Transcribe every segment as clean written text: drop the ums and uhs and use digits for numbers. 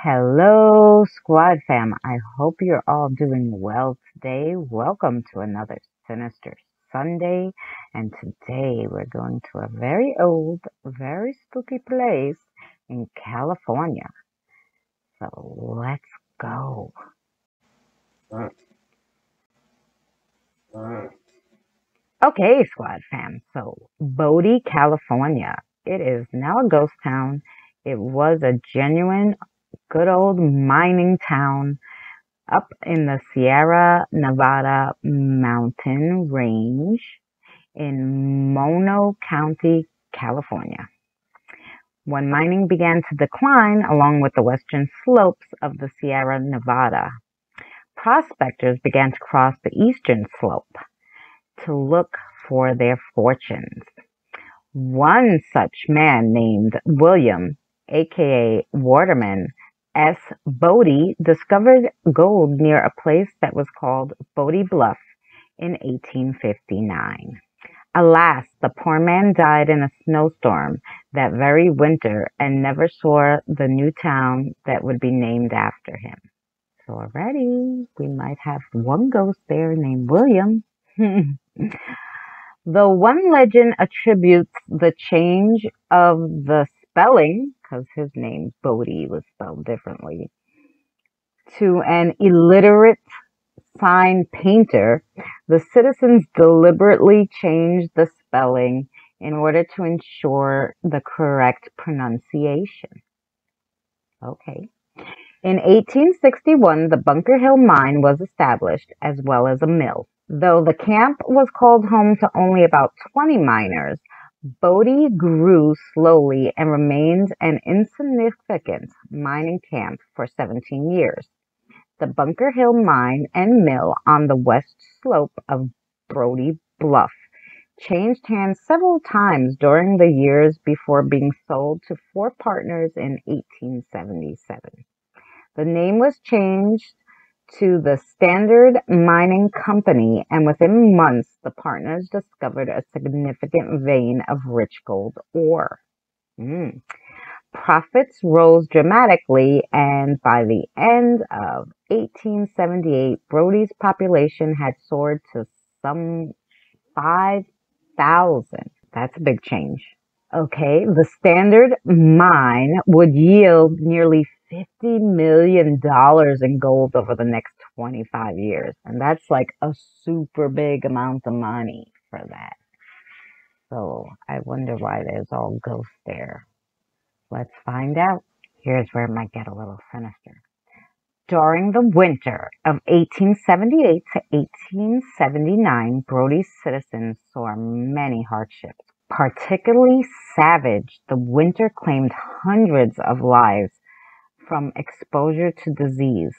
Hello, Squad Fam. I hope you're all doing well today. Welcome to another Sinister Sunday. And today we're going to a very old, very spooky place in California. So let's go. Okay, Squad Fam. So, Bodie, California. It is now a ghost town. It was a genuine, good old mining town up in the Sierra Nevada mountain range in Mono County, California. When mining began to decline along with the western slopes of the Sierra Nevada, prospectors began to cross the eastern slope to look for their fortunes. One such man named William, aka Waterman S. Bodie, discovered gold near a place that was called Bodie Bluff in 1859. Alas, the poor man died in a snowstorm that very winter and never saw the new town that would be named after him. So already we might have one ghost there named William. Though one legend attributes the change of the spelling, because his name Bodie was spelled differently, to an illiterate sign painter, the citizens deliberately changed the spelling in order to ensure the correct pronunciation. Okay. In 1861, the Bunker Hill Mine was established, as well as a mill. Though the camp was called home to only about 20 miners, Bodie grew slowly and remained an insignificant mining camp for 17 years. The Bunker Hill Mine and Mill on the west slope of Bodie Bluff changed hands several times during the years before being sold to four partners in 1877. The name was changed to the Standard Mining Company, and within months the partners discovered a significant vein of rich gold ore. Profits rose dramatically, and by the end of 1878, Bodie's population had soared to some 5,000. That's a big change. Okay, the Standard Mine would yield nearly $50 million in gold over the next 25 years. And that's like a super big amount of money for that. So I wonder why there's all ghosts there. Let's find out. Here's where it might get a little sinister. During the winter of 1878 to 1879, Bodie's citizens saw many hardships. Particularly savage, the winter claimed hundreds of lives from exposure to disease,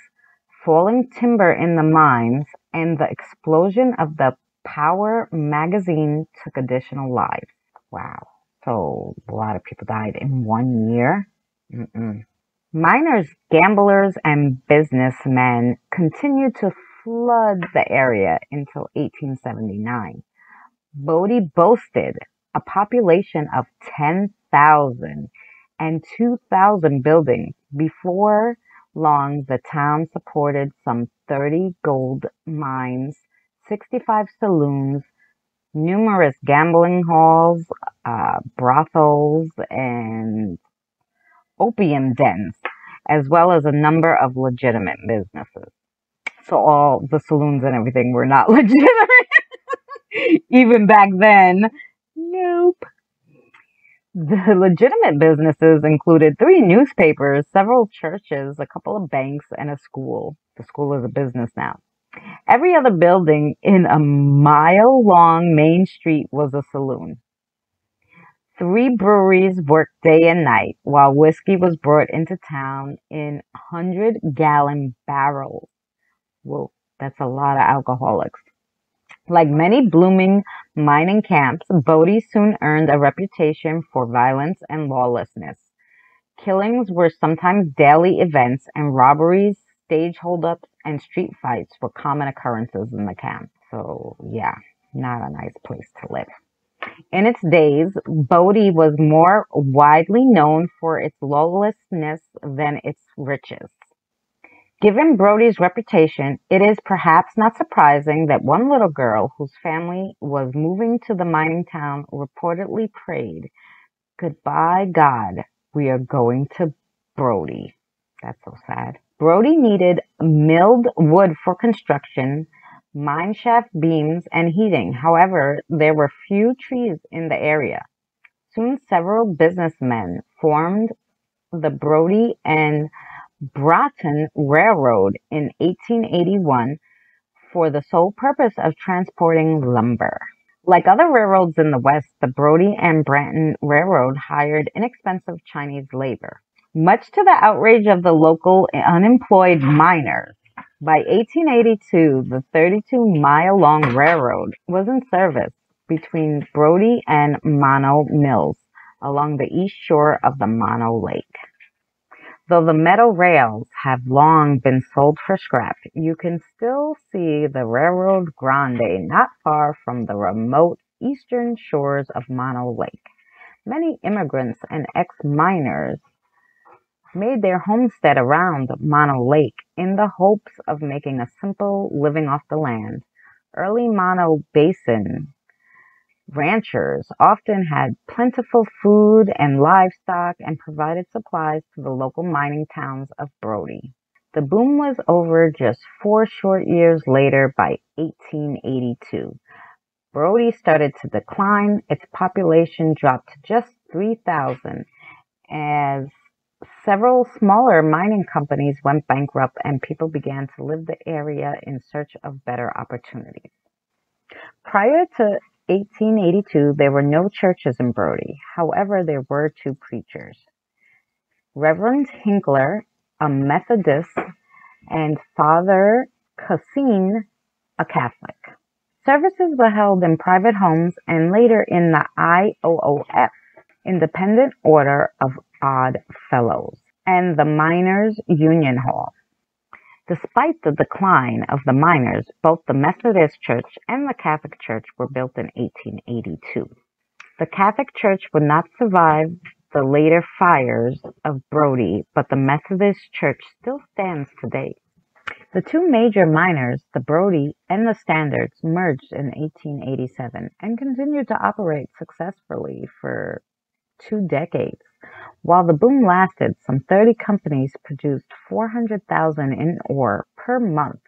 falling timber in the mines, and the explosion of the power magazine took additional lives. Wow. So a lot of people died in 1 year. Miners, gamblers, and businessmen continued to flood the area until 1879. Bodie boasted a population of 10,000 and 2,000 buildings. Before long, the town supported some 30 gold mines, 65 saloons, numerous gambling halls, brothels, and opium dens, as well as a number of legitimate businesses. So all the saloons and everything were not legitimate. Even back then. Nope. The legitimate businesses included 3 newspapers, several churches, a couple of banks, and a school. The school is a business now. Every other building in a mile-long main street was a saloon. 3 breweries worked day and night, while whiskey was brought into town in 100-gallon barrels. Whoa, that's a lot of alcoholics. Like many blooming mining camps, Bodie soon earned a reputation for violence and lawlessness. Killings were sometimes daily events, and robberies, stage holdups, and street fights were common occurrences in the camp. So, yeah, not a nice place to live. In its days, Bodie was more widely known for its lawlessness than its riches. Given Bodie's reputation, it is perhaps not surprising that one little girl whose family was moving to the mining town reportedly prayed, "Goodbye, God, we are going to Bodie." That's so sad. Bodie needed milled wood for construction, mine shaft beams, and heating. However, there were few trees in the area. Soon several businessmen formed the Bodie and Broughton Railroad in 1881 for the sole purpose of transporting lumber. Like other railroads in the West, the Bodie and Broughton Railroad hired inexpensive Chinese labor, much to the outrage of the local unemployed miners. By 1882, the 32-mile-long railroad was in service between Bodie and Mono Mills along the east shore of the Mono Lake. Though the metal rails have long been sold for scrap, you can still see the Railroad Grande not far from the remote eastern shores of Mono Lake. Many immigrants and ex-miners made their homestead around Mono Lake in the hopes of making a simple living off the land. Early Mono Basin ranchers often had plentiful food and livestock and provided supplies to the local mining towns of Bodie. The boom was over just 4 short years later. By 1882, Bodie started to decline. Its population dropped to just 3,000 as several smaller mining companies went bankrupt and people began to leave the area in search of better opportunities. Prior to 1882, there were no churches in Bodie. However, there were 2 preachers, Reverend Hinkler, a Methodist, and Father Cassin, a Catholic. Services were held in private homes and later in the IOOF, Independent Order of Odd Fellows, and the Miners' Union Hall. Despite the decline of the miners, both the Methodist Church and the Catholic Church were built in 1882. The Catholic Church would not survive the later fires of Bodie, but the Methodist Church still stands today. The 2 major miners, the Bodie and the Standards, merged in 1887 and continued to operate successfully for 2 decades. While the boom lasted, some 30 companies produced 400,000 in ore per month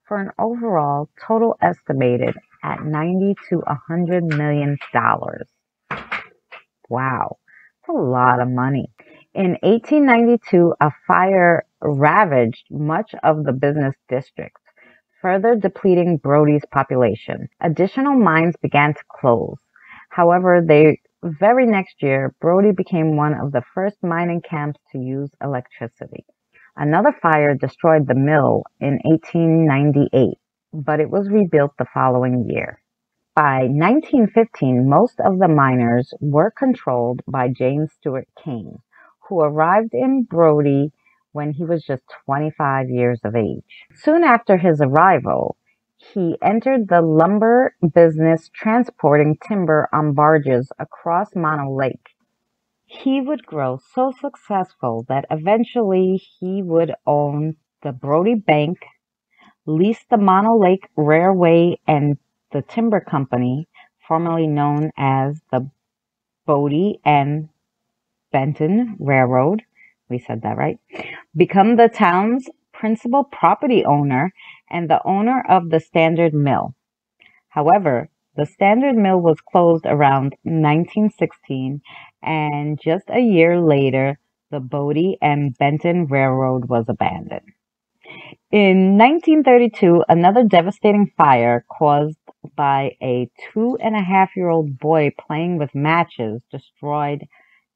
for an overall total estimated at $90 to $100 million. Wow, that's a lot of money. In 1892, a fire ravaged much of the business district, further depleting Bodie's population. Additional mines began to close. However, the very next year, Bodie became one of the first mining camps to use electricity. Another fire destroyed the mill in 1898, but it was rebuilt the following year. By 1915, most of the miners were controlled by James Stewart King, who arrived in Bodie when he was just 25 years of age. Soon after his arrival, he entered the lumber business, transporting timber on barges across Mono Lake. He would grow so successful that eventually he would own the Bodie Bank, lease the Mono Lake Railway and the Timber Company, formerly known as the Bodie and Benton Railroad, we said that right, become the town's principal property owner and the owner of the Standard Mill. However, the Standard Mill was closed around 1916, and just a year later, the Bodie and Benton Railroad was abandoned. In 1932, another devastating fire caused by a 2.5-year-old boy playing with matches destroyed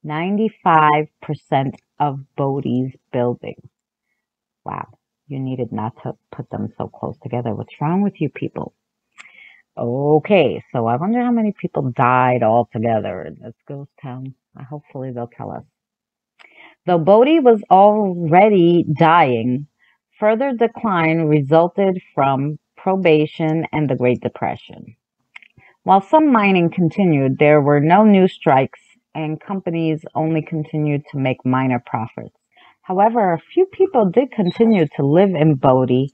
95% of Bodie's buildings. Wow, you needed not to put them so close together. What's wrong with you people? Okay, so I wonder how many people died altogether in this ghost town. Hopefully they'll tell us. Though Bodie was already dying, further decline resulted from probation and the Great Depression. While some mining continued, there were no new strikes and companies only continued to make minor profits. However, a few people did continue to live in Bodie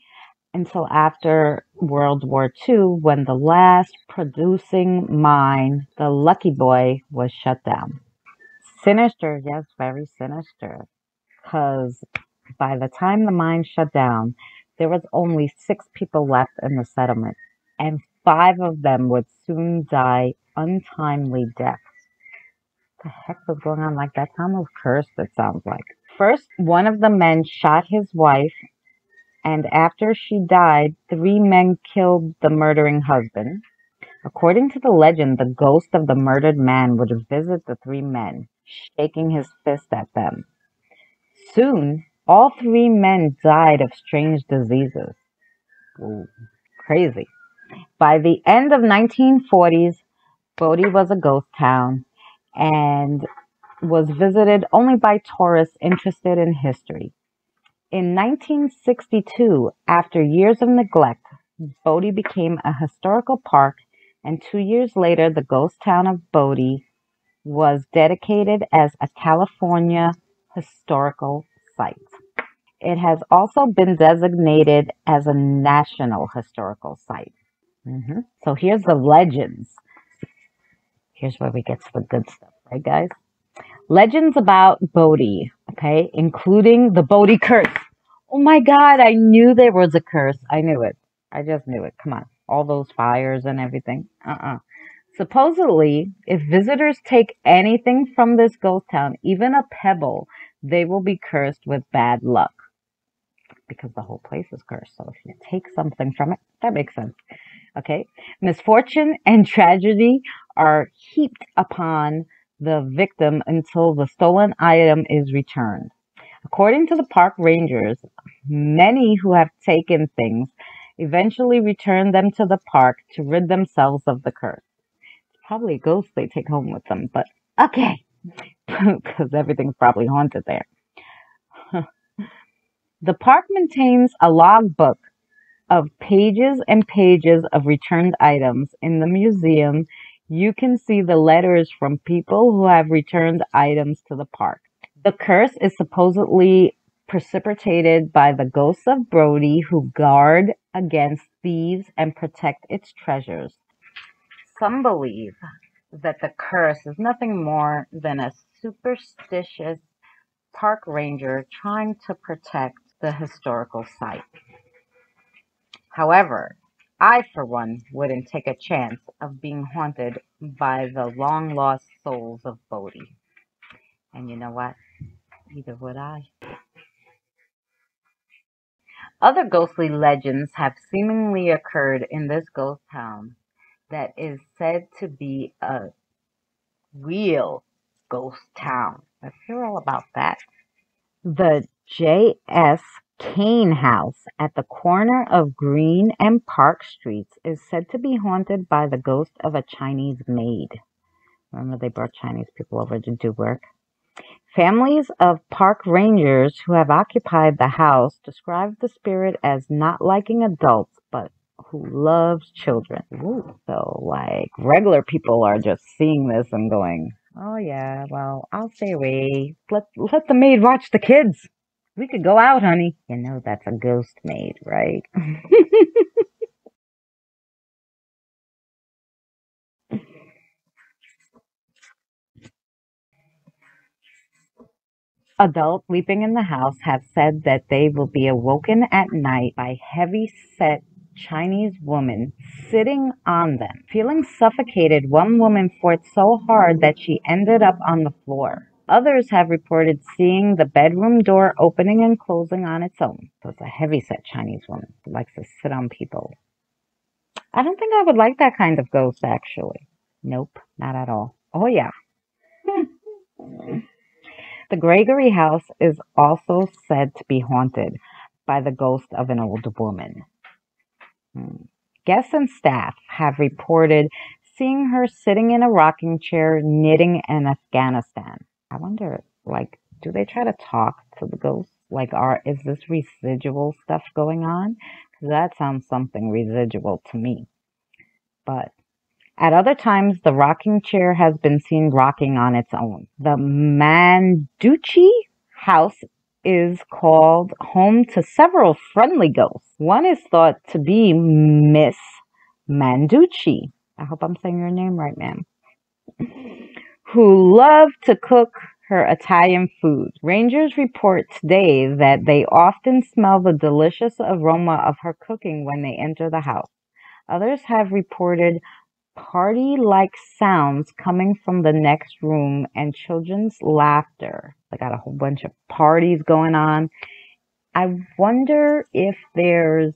until after World War II, when the last producing mine, the Lucky Boy, was shut down. Sinister, yes, very sinister, because by the time the mine shut down, there was only 6 people left in the settlement, and 5 of them would soon die untimely deaths. What the heck was going on? Like, that's almost cursed, it sounds like. First, one of the men shot his wife, and after she died, 3 men killed the murdering husband. According to the legend, the ghost of the murdered man would visit the 3 men, shaking his fist at them. Soon, all 3 men died of strange diseases. Ooh, crazy. By the end of 1940s, Bodie was a ghost town and was visited only by tourists interested in history. In 1962, after years of neglect, Bodie became a historical park, and 2 years later, the ghost town of Bodie was dedicated as a California historical site. It has also been designated as a national historical site. So here's the legends. Here's where we get to the good stuff, right, guys? Legends about Bodie, okay, including the Bodie curse. Oh my God, I knew there was a curse. I knew it. I just knew it. Come on. All those fires and everything. Supposedly, if visitors take anything from this ghost town, even a pebble, they will be cursed with bad luck. Because the whole place is cursed. So if you take something from it, that makes sense. Okay. Misfortune and tragedy are heaped upon the victim until the stolen item is returned. According to the park rangers, many who have taken things eventually return them to the park to rid themselves of the curse. It's probably a ghost they take home with them, but okay, because everything's probably haunted there. The park maintains a logbook of pages and pages of returned items. In the museum, you can see the letters from people who have returned items to the park. The curse is supposedly precipitated by the ghosts of Bodie, who guard against thieves and protect its treasures. Some believe that the curse is nothing more than a superstitious park ranger trying to protect the historical site. However, I, for one, wouldn't take a chance of being haunted by the long-lost souls of Bodie. And you know what? Neither would I. Other ghostly legends have seemingly occurred in this ghost town that is said to be a real ghost town. Let's hear all about that. The J.S. Kane House at the corner of Green and Park Streets is said to be haunted by the ghost of a Chinese maid. Remember, they brought Chinese people over to do work? Families of park rangers who have occupied the house describe the spirit as not liking adults, but who loves children. Ooh, so, like, regular people are just seeing this and going, oh yeah, well, I'll stay away. Let the maid watch the kids. We could go out, honey. You know that's a ghost maid, right? Adults sleeping in the house have said that they will be awoken at night by heavy-set Chinese women sitting on them. Feeling suffocated, one woman fought so hard that she ended up on the floor. Others have reported seeing the bedroom door opening and closing on its own. So it's a heavy-set Chinese woman who likes to sit on people. I don't think I would like that kind of ghost, actually. Nope, not at all. Oh, yeah. The Gregory House is also said to be haunted by the ghost of an old woman. Guests and staff have reported seeing her sitting in a rocking chair knitting in Afghanistan. I wonder, like, do they try to talk to the ghosts? Like, is this residual stuff going on? Because that sounds something residual to me. But At other times, the rocking chair has been seen rocking on its own. The Manducci house is called home to several friendly ghosts. One is thought to be Miss Manducci. I hope I'm saying your name right, ma'am. Who loved to cook her Italian food. Rangers report today that they often smell the delicious aroma of her cooking when they enter the house. Others have reported party-like sounds coming from the next room and children's laughter. They got a whole bunch of parties going on. I wonder if there's,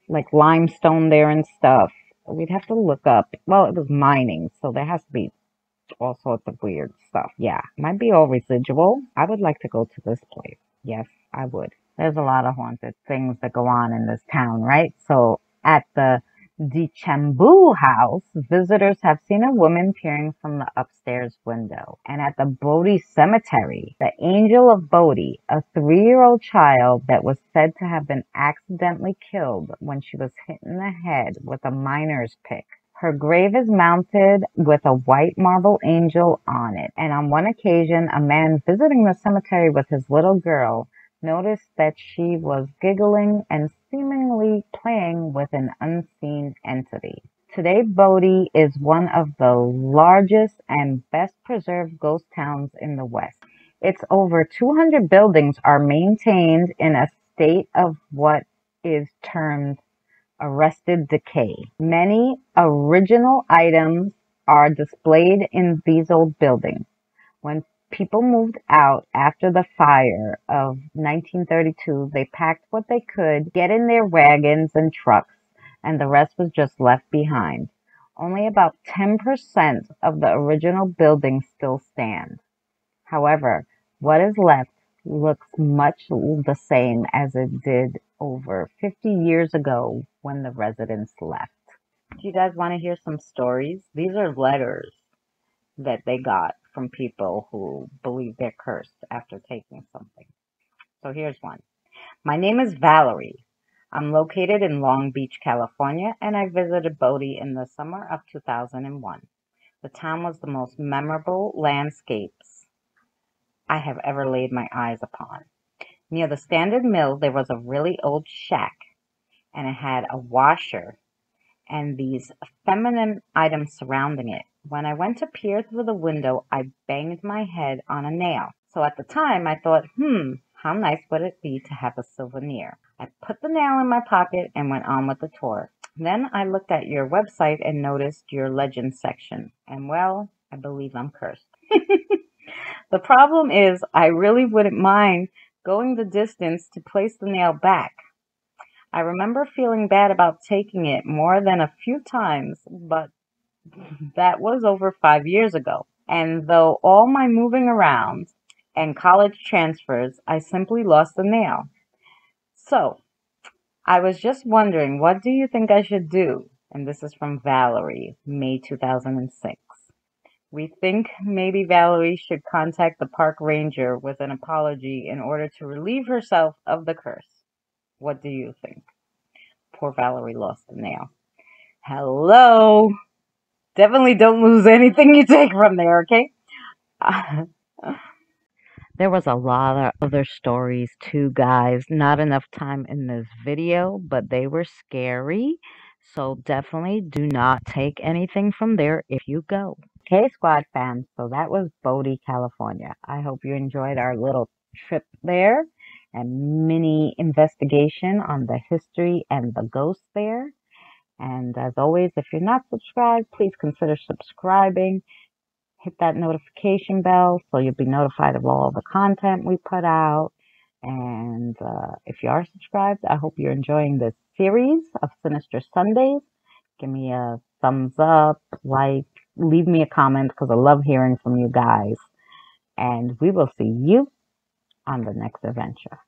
like limestone there and stuff. We'd have to look up. Well, it was mining, so there has to be all sorts of weird stuff. Yeah, might be all residual. I would like to go to this place. Yes, I would. There's a lot of haunted things that go on in this town, right? So at the Dichambu house, visitors have seen a woman peering from the upstairs window. And at the Bodie cemetery, the angel of Bodie, a 3-year-old child that was said to have been accidentally killed when she was hit in the head with a miner's pick. Her grave is mounted with a white marble angel on it. And on one occasion, a man visiting the cemetery with his little girl noticed that she was giggling and seemingly playing with an unseen entity. Today, Bodie is one of the largest and best preserved ghost towns in the West. Its over 200 buildings are maintained in a state of what is termed arrested decay. Many original items are displayed in these old buildings. When people moved out after the fire of 1932, they packed what they could, get in their wagons and trucks, and the rest was just left behind. Only about 10% of the original buildings still stand. However, what is left looks much the same as it did over 50 years ago when the residents left. Do you guys want to hear some stories? These are letters that they got from people who believe they're cursed after taking something. So here's one. My name is Valerie. I'm located in Long Beach, California, and I visited Bodie in the summer of 2001. The town was the most memorable landscapes I have ever laid my eyes upon. Near the Standard Mill, there was a really old shack, and it had a washer and these feminine items surrounding it. When I went to peer through the window, I banged my head on a nail. So at the time, I thought, how nice would it be to have a souvenir? I put the nail in my pocket and went on with the tour. Then I looked at your website and noticed your legend section. And well, I believe I'm cursed. The problem is, I really wouldn't mind going the distance to place the nail back. I remember feeling bad about taking it more than a few times, but that was over 5 years ago. And though all my moving around and college transfers, I simply lost the nail. So, I was just wondering, what do you think I should do? And this is from Valerie, May 2006. We think maybe Valerie should contact the park ranger with an apology in order to relieve herself of the curse. What do you think? Poor Valerie lost the nail. Hello. Definitely don't lose anything you take from there, okay? There was a lot of other stories too, guys. Not enough time in this video, but they were scary. So definitely do not take anything from there if you go. Okay, Squad fam. So that was Bodie, California. I hope you enjoyed our little trip there and mini investigation on the history and the ghosts there. And as always, if you're not subscribed, please consider subscribing. Hit that notification bell so you'll be notified of all the content we put out. And if you are subscribed, I hope you're enjoying this series of Sinister Sundays. Give me a thumbs up, like, leave me a comment because I love hearing from you guys. And we will see you on the next adventure.